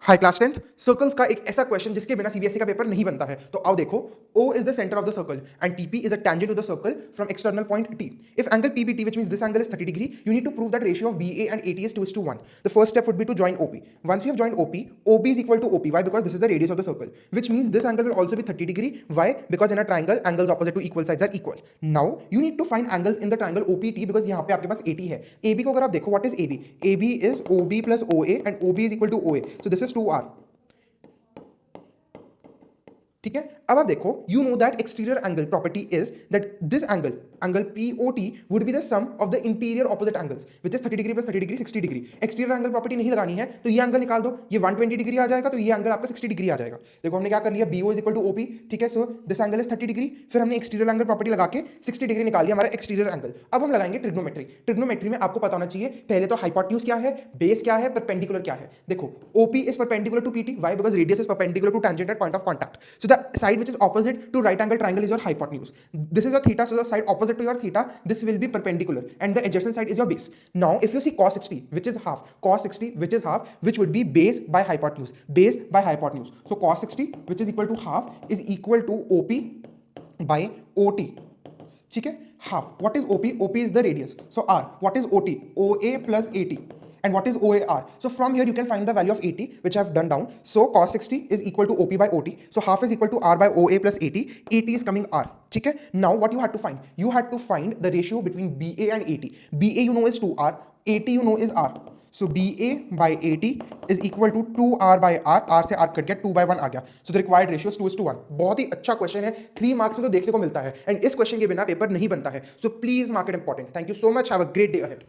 High class 10th circles का एक ऐसा क्वेश्चन जिसके बिना सीबीएसई का पेपर नहीं बनता है। तो आओ देखो, O is the center of the circle and TP is a tangent to the circle from external point T. If angle PBT, which means this angle is 30 degree, you need to prove that ratio of BA and AT is 2:1. The first step would be to join OP. Once you have joined OP, OB is equal to OP. Why? Because this is the radius of the circle, which means this angle will also be 30 degree. Why? Because in a triangle, angles opposite to equal sides are equal. Now you need to find angles in the triangle OPT because यहाँ पे आपके पास AT है. AB को अगर आप देखो, what is AB? AB is OB plus OA and OB is equal to OA. So this is 2R. ठीक है, अब आप देखो, you know that exterior angle property is that this angle POT would be the sum of the interior opposite angles which is 30 degree plus 30 degree 60 degree. Exterior angle property नहीं लगानी है तो ये एंगल निकाल दो, ये 120 डिग्री आ जाएगा तो ये एंगल आपका 60 डिग्री आ जाएगा। देखो हमने क्या कर लिया, BO is equal to OP, ठीक है, so this angle is 30 degree, फिर हमने एक्सटीरियर एंगल प्रॉपर्टी लगा के 60 डिग्री निकाल लिया हमारा एक्सटीरियर एंगल। अब हम लगाएंगे ट्रिग्नोमेट्री। ट्रिग्नोमेट्री में आपको पता होना चाहिए पहले तो हाइपोटेन्यूज क्या है, बेस क्या है, परपेंडिकुलर क्या है। देखो OP is perpendicular to PT, why? Because radius is perpendicular to tangent at point of contact, so the side which is opposite to right angle triangle is your hypotenuse. This is your theta, so the side opposite to your theta, this will be perpendicular, and the adjacent side is your base. Now if you see cos 60, which is half, cos 60 which is half, which would be base by hypotenuse, base by hypotenuse. So cos 60 which is equal to half is equal to OP by OT. ठीक है, half. What is OP? OP is the radius. So R. What is OT? OA plus AT. And what is OAR? So from here you can find the value of AT, which I have done down. So cos 60 is equal to OP by OT. So half is equal to R by OA plus AT. AT is coming R. ठीक है, now what you had to find? You had to find the ratio between BA and AT. BA you know is 2R. AT you know is R. So BA by AT is equal to 2R by R. R से R cut गया, 2/1 आ गया. So the required ratio is 2:1. बहुत ही अच्छा question है, 3 marks में तो देखने को मिलता है, एंड इस क्वेश्चन के बिना पेपर नहीं बनता है. So please mark it important. Thank you so much. Have a great day ahead.